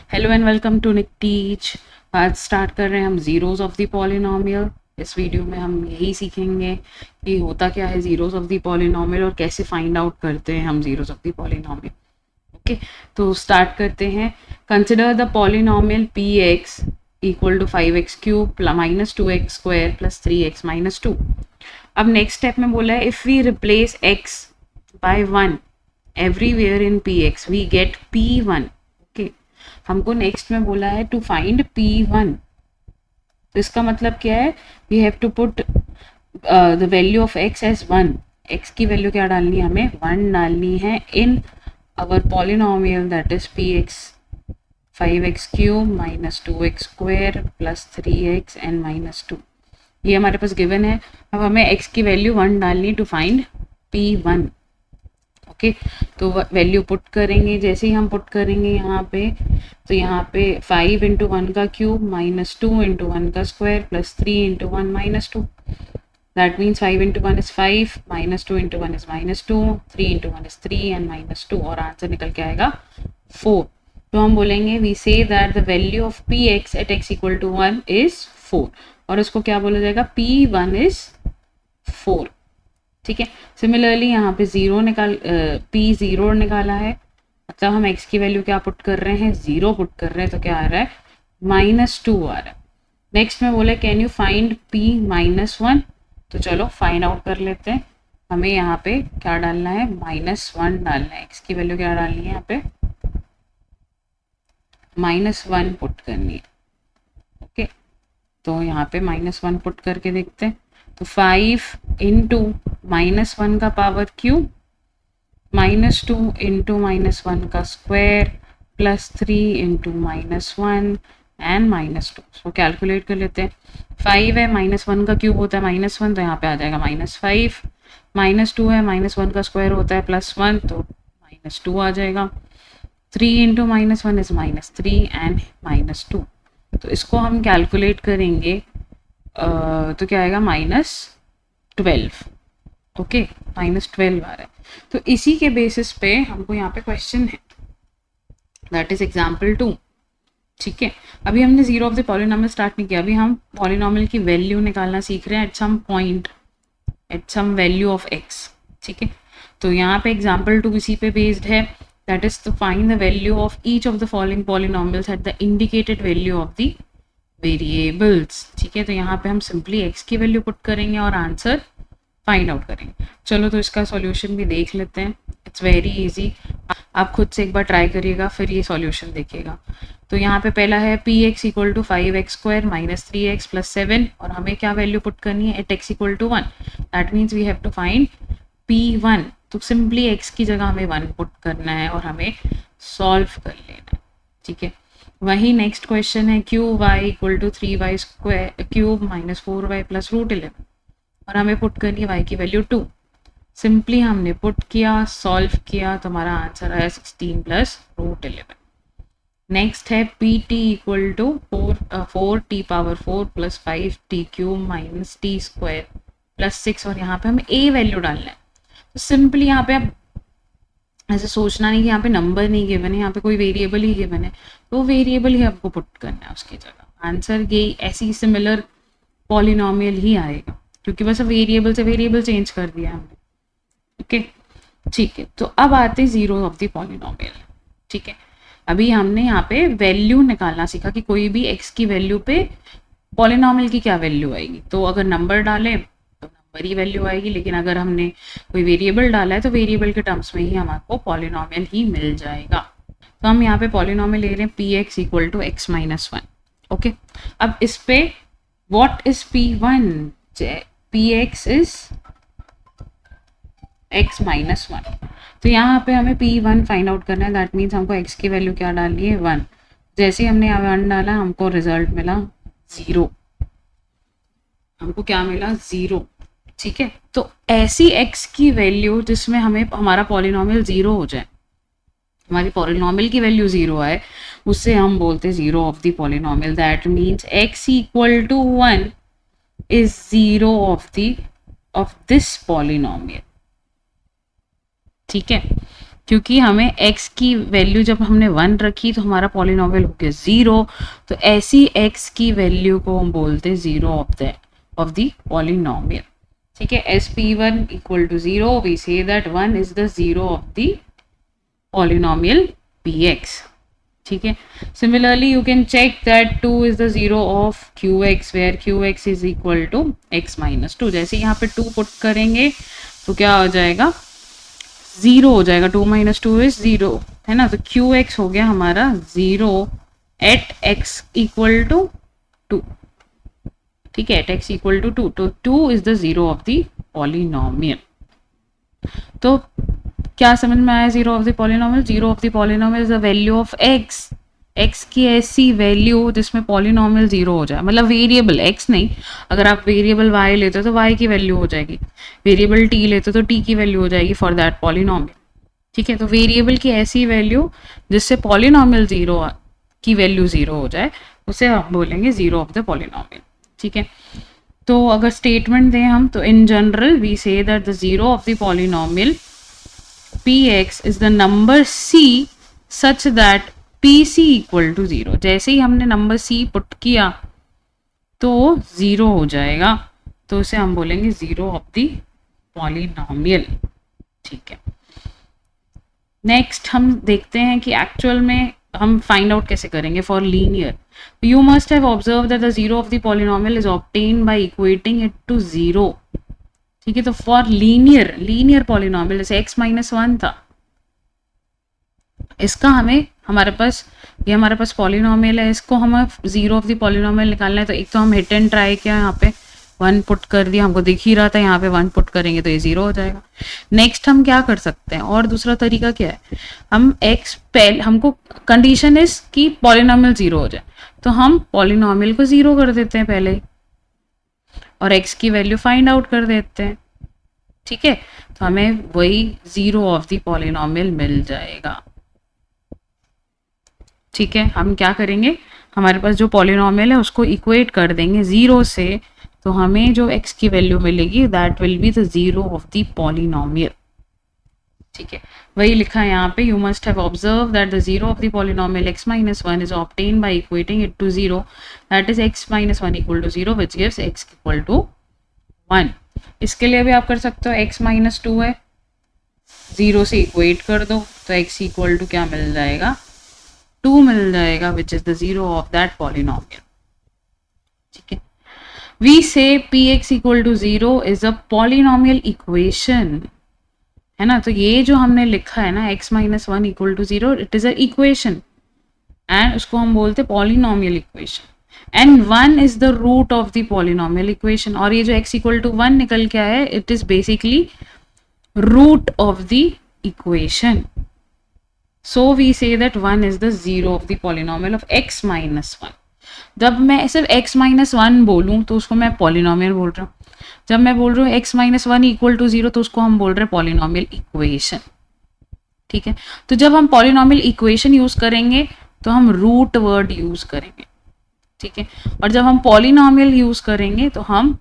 Hello and welcome to Nick Teach. आज start कर रहे हैं हम ज़ीरोज़ ऑफ द पॉलिनोमियल। इस वीडियो में हम यही सीखेंगे कि होता क्या है ज़ीरोज़ ऑफ द पॉलिनोमियल और कैसे फाइंड आउट करते हैं हम zeros of the polynomial. Okay, तो स्टार्ट करते हैं। Consider the polynomial P X equal to 5x cube minus 2x square plus 3x minus 2। अब नेक्स्ट स्टेप में बोला है if we replace x by 1 everywhere in P X we get p1। Okay, हमको next में बोला है to find p1। तो इसका मतलब क्या है, we have to put the value of x as 1। x की वैल्यू क्या डालनी है, हमें 1 डालनी है in our polynomial that is px 5x cube minus 2x square plus 3x and minus 2। ये हमारे पास गिवन है। अब हमें x की वैल्यू 1 डालनी टू फाइंड p1। ओके, तो वैल्यू पुट करेंगे। जैसे ही हम पुट करेंगे यहाँ पे, तो यहाँ पे 5 इंटू 1 का क्यूब माइनस 2 इंटू 1 का square plus 3 into 1 minus 2। That means 5 into 1 is 5, minus 2 into 1 is minus 2, 3 into 1 is 3 and minus 2, और आंसर निकल के आएगा 4। तो हम बोलेंगे we say that the value of P X at X equal to 1 is 4, और उसको क्या बोला जाएगा, p1 इज 4। ठीक है, सिमिलरली यहाँ पे जीरो p0 निकाला है, मतलब हम x की वैल्यू क्या पुट कर रहे हैं, 0 पुट कर रहे हैं, तो क्या आ रहा है, -2 आ रहा है। नेक्स्ट में बोला कैन यू फाइंड p-1। तो चलो फाइंड आउट कर लेते हैं। हमें यहाँ पे क्या डालना है, -1 डालना है। x की वैल्यू क्या डालनी है, यहाँ पे -1 पुट करनी है। ओके, तो यहाँ पे -1 पुट करके देखते हैं। तो 5 इंटू -1 का पावर क्यूब -2 इंटू -1 का square plus 3 into -1 and -2। So calculate कर लेते हैं। 5 है, -1 का क्यूब होता है -1, तो यहाँ पे आ जाएगा -5। -2 है, -1 का स्क्वायर होता है +1, तो -2 आ जाएगा। 3 इंटू -1 इज -3 एंड -2। तो इसको हम कैलकुलेट करेंगे तो क्या आएगा, -12। ओके, -12 आ रहा है। तो इसी के बेसिस पे हमको यहाँ पे क्वेश्चन है, दैट इज एग्जाम्पल 2। ठीक है, अभी हमने zero of the polynomial start नहीं किया, अभी हम पॉलिनोमियल की वैल्यू निकालना सीख रहे हैं at some point, at some value of x। ठीक है, तो यहाँ पे एग्जाम्पल 2 इसी पे बेस्ड है, that is to find the value of each of the following polynomials at the indicated value of the variables. ठीक है, तो यहाँ पे हम सिंपली x की वैल्यू पुट करेंगे और आंसर फाइंड आउट करेंगे। चलो तो इसका सॉल्यूशन भी देख लेते हैं। इट्स वेरी इजी, आप खुद से एक बार ट्राई करिएगा फिर ये सॉल्यूशन देखिएगा। तो यहाँ पे पहला है P X equal to 5x square minus 3x plus 7, और हमें क्या वैल्यू पुट करनी है, at X equal to 1। That means we have to find p1। तो सिंपली x की जगह हमें 1 पुट करना है और हमें सॉल्व कर लेना है। ठीक है, वही नेक्स्ट क्वेश्चन है Q Y equal to 3y square cube minus 4y plus √11, और हमें पुट करनी है y की वैल्यू 2। सिंपली हमने पुट किया, सॉल्व किया, तो हमारा आंसर आया 16 प्लस √11। नेक्स्ट है P T equal to 4t power 4 plus 5t cube minus t square plus 6, और यहाँ पे हमें a वैल्यू डालना है। तो सिंपली यहाँ पे आप ऐसे सोचना नहीं कि यहाँ पे नंबर नहीं गिवन है, यहाँ पे कोई वेरिएबल ही गिवन है, तो वेरिएबल ही आपको पुट करना है उसकी जगह। आंसर ये ऐसी सिमिलर पॉलिनोमियल ही आएगा, क्योंकि बस वेरिएबल से वेरिएबल चेंज कर दिया हमने। ओके, ठीक है, तो अब आते हैं जीरो ऑफ द पॉलिनोमियल। ठीक है, अभी हमने यहाँ पे वैल्यू निकालना सीखा कि कोई भी x की वैल्यू पे पॉलिनोमियल की क्या वैल्यू आएगी। तो अगर नंबर डालें तो नंबर ही वैल्यू आएगी, लेकिन अगर हमने कोई वेरिएबल डाला है तो वेरिएबल के टर्म्स में ही हमको पॉलिनोमियल ही मिल जाएगा। तो हम यहाँ पे पॉलिनोमियल ले रहे हैं P X equal to x minus 1। Okay, अब इस पे what is p1, P X is x minus 1। तो यहाँ पे हमें p1 फाइंड आउट करना है, दैट मीन्स हमको x की वैल्यू क्या डालनी है, 1। जैसे ही हमने यहाँ 1 डाला हमको रिजल्ट मिला 0, हमको क्या मिला, 0। ठीक है, तो ऐसी x की वैल्यू जिसमें हमें हमारा पॉलिनोमियल 0 हो जाए, हमारी पॉलिनोमियल की वैल्यू 0 आए, उससे हम बोलते हैं zero of the polynomial. That means x equal to 1 is zero of this polynomial. ठीक है, क्योंकि हमें x की वैल्यू जब हमने 1 रखी तो हमारा पॉलिनोमियल हो गया 0, तो ऐसी x की वैल्यू को हम बोलते हैं 0 ऑफ द पॉलिनोमियल। ठीक है, SP1 equal to 0, we say that 1 is the 0 of the polynomial px। ठीक है, similarly you can check that 2 is the 0 of qx where qx is equal to x minus 2। जैसे यहाँ पे 2 put करेंगे तो क्या हो जाएगा, 0 हो जाएगा, 2 माइनस 2 इज 0, है ना। तो qx हो गया हमारा 0 एट x इक्वल टू 2। ठीक है, एट x इक्वल टू 2, तो 2 is the 0 of the polynomial. तो क्या समझ में आया, 0 of the polynomial? 0 of the polynomial is the value of x, x की ऐसी वैल्यू जिसमें पॉलिनोमियल 0 हो जाए, मतलब वेरिएबल x नहीं, अगर आप वेरिएबल y लेते हो तो y की वैल्यू हो जाएगी, वेरिएबल t लेते हो तो t की वैल्यू हो जाएगी फॉर दैट पॉलिनोमियल। ठीक है, तो वेरिएबल की ऐसी वैल्यू जिससे पॉलिनोमियल 0 की वैल्यू 0 हो जाए उसे हम बोलेंगे 0 ऑफ द पॉलिनोमियल। ठीक है, तो अगर स्टेटमेंट दें हम, तो in general we say that the 0 of the polynomial px is the number c such that pc equal to 0। जैसे ही हमने नंबर c पुट किया तो 0 हो जाएगा, तो उसे हम बोलेंगे 0 ऑफ द पॉलिनोमियल। ठीक है, नेक्स्ट हम देखते हैं कि एक्चुअल में हम फाइंड आउट कैसे करेंगे for linear. You must have observe that the 0 of the polynomial is obtain by equating it to 0। ठीक है, तो फॉर लीनियर पॉलिनोमियल जैसे x माइनस 1 था, इसका हमारे पास पॉलिनोमियल है, इसको हम 0 ऑफ द पॉलिनोमियल निकालना है। तो एक तो हम हिट एंड ट्राई किया, यहाँ पे 1 पुट कर दिया, हमको दिख ही रहा था यहाँ पे 1 पुट करेंगे तो ये 0 हो जाएगा। नेक्स्ट हम क्या कर सकते हैं, और दूसरा तरीका क्या है, हम हमको कंडीशन इज कि पॉलिनोमियल 0 हो जाए, तो हम पॉलिनोमियल को 0 कर देते हैं पहले और x की वैल्यू फाइंड आउट कर देते हैं। ठीक है, तो हमें वही 0 ऑफ द पॉलिनोमियल मिल जाएगा। ठीक है, हम क्या करेंगे, हमारे पास जो पॉलिनोमियल है उसको इक्वेट कर देंगे 0 से, तो हमें जो x की वैल्यू मिलेगी that will be the 0 of the polynomial. ठीक है, वही लिखा है यहाँ पे, you must have observe that the 0 of the polynomial x minus 1 is obtain by equating it to 0, that is x minus 1 equal to 0 which gives x equal to 1। इसके लिए भी आप कर सकते हो, x माइनस 2 है, 0 से इक्वेट कर दो तो x इक्वल टू क्या मिल जाएगा, 2 मिल जाएगा, which is the 0 of that polynomial. ठीक है, we say px equal to 0 is a polynomial equation, है ना। तो ये जो हमने लिखा है ना x minus 1 equal to 0, it is a equation and उसको हम बोलते हैं polynomial equation, and 1 is the root of the polynomial equation. और ये जो x इक्वल टू 1 निकल के आया है, it is basically root of the equation. So we say that 1 is the 0 of the polynomial of x minus 1। जब मैं सिर्फ x माइनस 1 बोलूँ तो उसको मैं पॉलिनोमियल बोल रहा हूँ, जब मैं बोल रहा हूँ x माइनस 1 इक्वल टू 0 तो उसको हम बोल रहे हैं पॉलिनोमियल इक्वेशन। ठीक है, तो जब हम पॉलिनोमियल इक्वेशन यूज करेंगे तो हम रूट वर्ड यूज करेंगे। ठीक है, और जब हम पॉलिनोमियल यूज करेंगे तो हम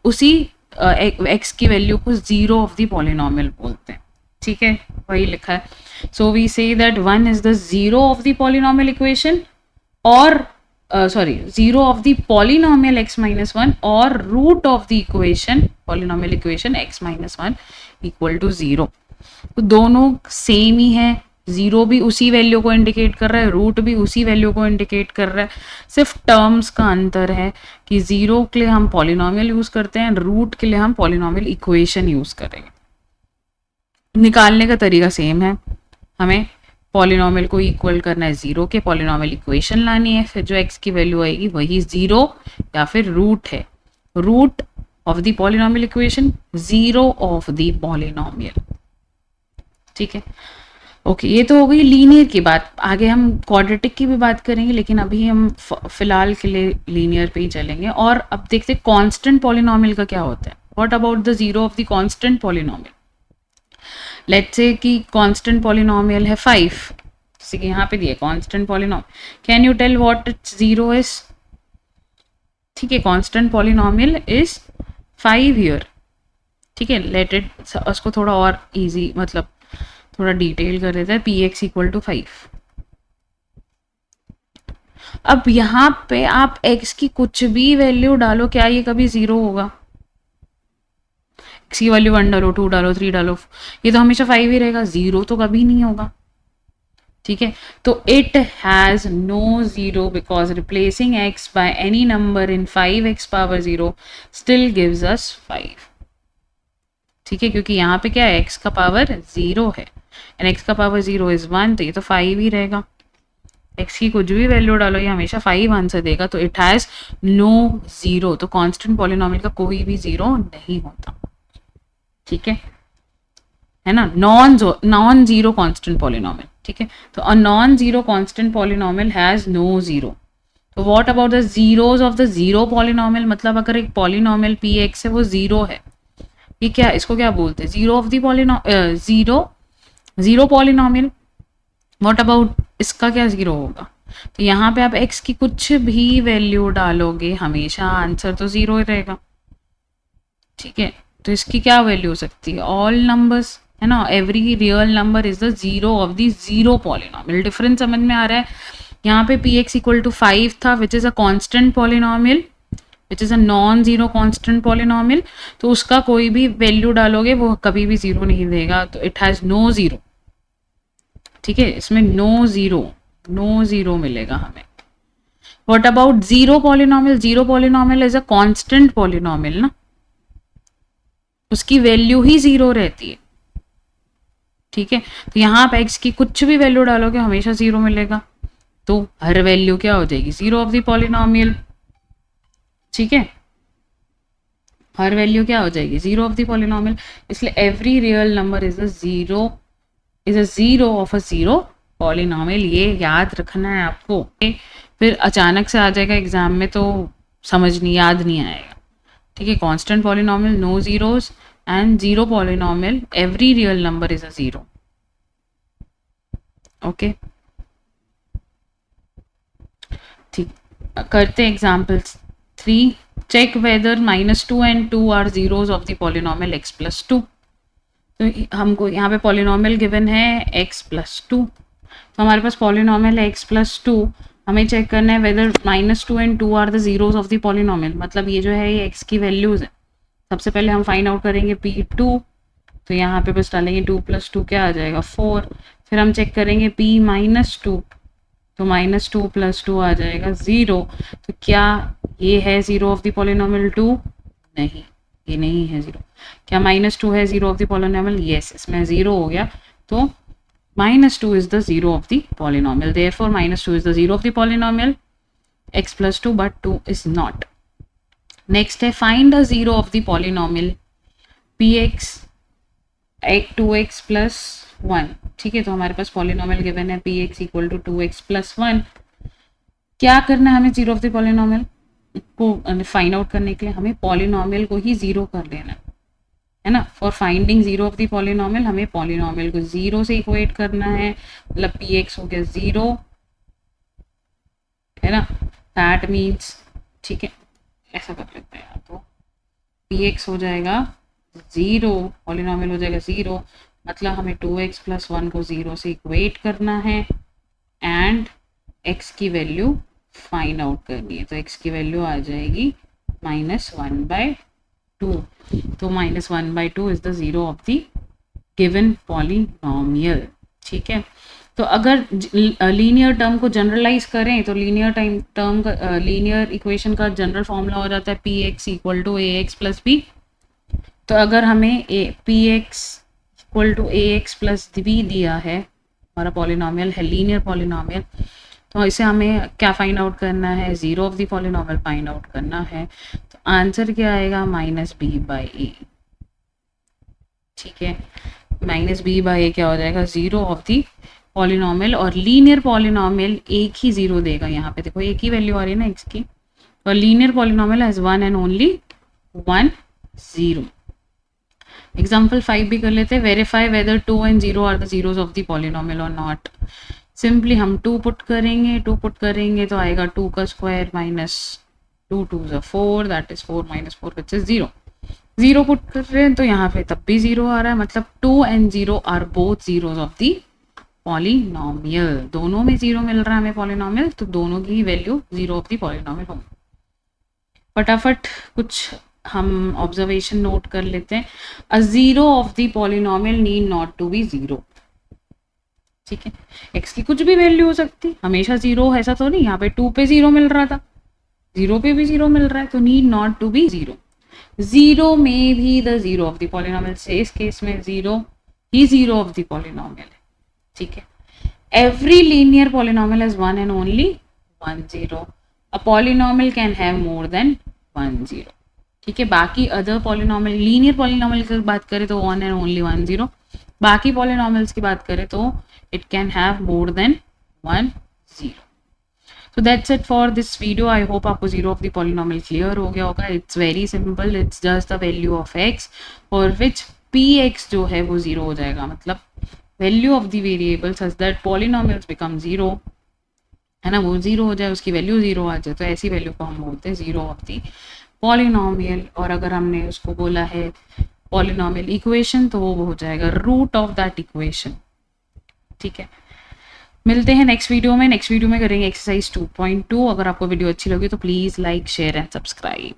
उसी x की वैल्यू को 0 ऑफ द पॉलिनोमियल बोलते हैं। ठीक है, वही लिखा है। So we say that 1 is the 0 of the polynomial equation और 0 of the polynomial x minus 1 और root of the equation polynomial equation x minus 1 equal to 0। तो दोनों सेम ही है, 0 भी उसी वैल्यू को इंडिकेट कर रहा है, रूट भी उसी वैल्यू को इंडिकेट कर रहा है, सिर्फ टर्म्स का अंतर है कि 0 के लिए हम पॉलिनोमियल यूज करते हैं, रूट के लिए हम पॉलिनोमियल इक्वेशन यूज करेंगे। निकालने का तरीका सेम है, हमें पॉलिनोमियल को इक्वल करना है 0 के, पॉलिनोमियल इक्वेशन लानी है, फिर जो x की वैल्यू आएगी वही 0 या फिर रूट है, root of the polynomial equation 0 of the polynomial. ठीक है, ओके, ये तो हो गई लीनियर की बात। आगे हम क्वाड्रेटिक की भी बात करेंगे, लेकिन अभी हम फिलहाल के लिए लीनियर पे ही चलेंगे। और अब देखते हैं कांस्टेंट पॉलिनोमियल का क्या होता है। What about the 0 of the constant polynomial. Let's say कि कांस्टेंट पॉलिनोमियल है 5, जैसे कि यहाँ पे दिए constant polynomial, can you tell what its 0 is. ठीक है, कांस्टेंट पॉलिनोमियल इज 5 हियर। ठीक है, लेट इट, उसको थोड़ा और इजी मतलब थोड़ा डिटेल कर देता है, पी एक्स इक्वल टू 5। अब यहाँ पे आप x की कुछ भी वैल्यू डालो, क्या ये कभी 0 होगा? x की वैल्यू 1 डालो, 2 डालो, 3 डालो, ये तो हमेशा 5 ही रहेगा, 0 तो कभी नहीं होगा। ठीक है, तो it has no 0 because replacing x by any number in 5x power 0 still gives us 5। ठीक है, क्योंकि यहाँ पे क्या है, x का पावर 0 है एंड x का पावर 0 इज 1, तो ये तो 5 ही रहेगा। x की कुछ भी वैल्यू डालो ये हमेशा 5 आंसर देगा, तो इट हैज नो 0, तो कांस्टेंट पॉलिनोमियल का कोई भी 0 नहीं होता। ठीक है ना, नॉन जीरो कांस्टेंट पॉलिनोमियल। ठीक है, तो a non zero constant polynomial has no 0। तो what about the zeros of the zero polynomial, मतलब अगर एक पॉलिनोमियल पी एक्स है वो 0 है, ये क्या, इसको क्या बोलते हैं, zero of the zero polynomial. What about इसका क्या 0 होगा? तो यहाँ पे आप x की कुछ भी वैल्यू डालोगे हमेशा आंसर तो 0 ही रहेगा। ठीक है, तो इसकी क्या वैल्यू हो सकती है, ऑल नंबर्स, है ना, every real number is the 0 of the zero polynomial. Difference समझ में आ रहा है? यहाँ पे पी एक्स इक्वल टू 5 था which is a constant polynomial, which is a non zero constant polynomial, तो उसका कोई भी वैल्यू डालोगे वो कभी भी 0 नहीं देगा, तो इट हैज नो 0। ठीक है, इसमें नो जीरो मिलेगा हमें। What about zero polynomial? Zero polynomial is a constant polynomial ना, उसकी वैल्यू ही 0 रहती है। ठीक है, तो यहाँ पे x की कुछ भी वैल्यू डालोगे हमेशा 0 मिलेगा, तो हर वैल्यू क्या हो जाएगी, 0 ऑफ द पॉलिनोमियल। ठीक है, हर वैल्यू क्या हो जाएगी, 0 ऑफ द पॉलिनोमियल, इसलिए every real number is a zero of a zero polynomial. ये याद रखना है आपको, फिर अचानक से आ जाएगा एग्जाम में तो याद नहीं आएगा। ठीक है, constant polynomial, no zeros, and zero polynomial, every real number is a 0। Okay, ठीक, करते example 3। Check whether -2 and 2 are zeros of the polynomial x + 2। तो हमको यहाँ पे पॉलिनोमियल गिवन है x + 2, तो हमारे पास पॉलिनोमियल है x + 2, हमें चेक करना है whether -2 and 2 are the zeros of the polynomial, मतलब ये जो है ये x की वैल्यूज है। सबसे पहले हम फाइंड आउट करेंगे p2, तो यहाँ पे बस डालेंगे 2 + 2 क्या आ जाएगा 4, फिर हम चेक करेंगे p -2, तो -2 + 2 आ जाएगा 0, तो क्या ये है 0 ऑफ द पॉलिनोमियल 2? नहीं, ये नहीं है 0। क्या -2 है 0 ऑफ द पॉलिनोमियल? यस, इसमें 0 हो गया, तो -2 is the 0 of the polynomial, therefore -2 is the 0 of the polynomial x + 2, but 2 is not. Next है find the 0 of the polynomial px 2x + 1। ठीक है, तो हमारे पास पॉलिनोमियल गिवन है px इक्वल टू 2x + 1। क्या करना है हमें 0 ऑफ द पॉलिनोमियल को फाइंड आउट करने के लिए, हमें पॉलिनोमियल को ही 0 कर लेना है ना। For finding 0 of the polynomial हमें पॉलिनोमियल को 0 से इक्वेट करना है, मतलब px हो गया 0, है ना, दैट मीन्स, ठीक है, ऐसा कर लेते हैं, तो px हो जाएगा 0, पॉलिनोमियल हो जाएगा 0, मतलब हमें 2x + 1 को 0 से इक्वेट करना है एंड x की वैल्यू फाइंड आउट करनी है, तो x की वैल्यू आ जाएगी -1/2, तो -1/2 is the 0 of the given polynomial. ठीक है, तो अगर लीनियर टर्म को जनरलाइज करें तो लीनियर इक्वेशन का जनरल फॉर्मूला हो जाता है px = ax + b। तो अगर हमें px = ax + b दिया है, हमारा पॉलिनोमियल है लीनियर पॉलिनोमियल, तो इसे हमें क्या फाइंड आउट करना है, 0 of the polynomial find out करना है, तो आंसर क्या आएगा -b/a। ठीक है, -b/a क्या हो जाएगा, 0 ऑफ द पॉलिनोमियल, और लीनियर पॉलिनोमियल एक ही 0 देगा, यहाँ पे देखो एक ही वैल्यू आ रही है ना x की, और linear polynomial has 1 and only 1 0। Example 5 भी कर लेते हैं, verify whether 2 and 0 are the zeros of the polynomial और नॉट। सिंपली हम 2 पुट करेंगे तो आएगा 2 का square -2 2 4, that is 4 - 4 which is 0। Zero put कर रहे हैं तो यहाँ पे तब भी जीरो आ रहा है, मतलब 2 and 0 are both zeros of the polynomial. दोनों में जीरो मिल रहा है हमें पॉलिनॉमियल, तो दोनों की value zero of the polynomial होगी। फटाफट कुछ हम ऑब्जर्वेशन नोट कर लेते हैं। A zero of the polynomial need not to be zero. ठीक है, एक्स की कुछ भी वैल्यू हो सकती, हमेशा जीरो ऐसा तो नहीं, यहाँ पे 2 पे जीरो मिल रहा था, जीरो पे भी जीरो मिल रहा है, तो need not to be zero. Zero में भी the zero of the polynomial से, इस केस में जीरो ही जीरो ऑफ द पॉलिनॉमियल है। ठीक है, every linear polynomial is one and only one zero. A polynomial can have more than one zero. ठीक है, बाकी अदर पॉलिनॉमियल, लीनियर पॉलिनॉमियल की बात करें तो one and only one zero, बाकी पॉलिनॉमियल्स की बात करें तो it can have more than one zero. So that's it for this video. I hope आपको zero of the polynomial clear हो गया होगा। It's very simple, it's just the value of x for which P x जो है वो zero हो जाएगा, मतलब value of the variable such that polynomials become zero, है ना, वो जीरो हो जाए, उसकी वैल्यू जीरो आ जाए, तो ऐसी वैल्यू को हम बोलते हैं जीरो ऑफ द पॉलिनॉमियल। और अगर हमने उसको बोला है पॉलिनॉमियल इक्वेशन तो वो हो जाएगा रूट ऑफ दैट इक्वेशन। ठीक है, मिलते हैं नेक्स्ट वीडियो में। नेक्स्ट वीडियो में करेंगे एक्सरसाइज 2.2। अगर आपको वीडियो अच्छी लगी तो please like share and subscribe.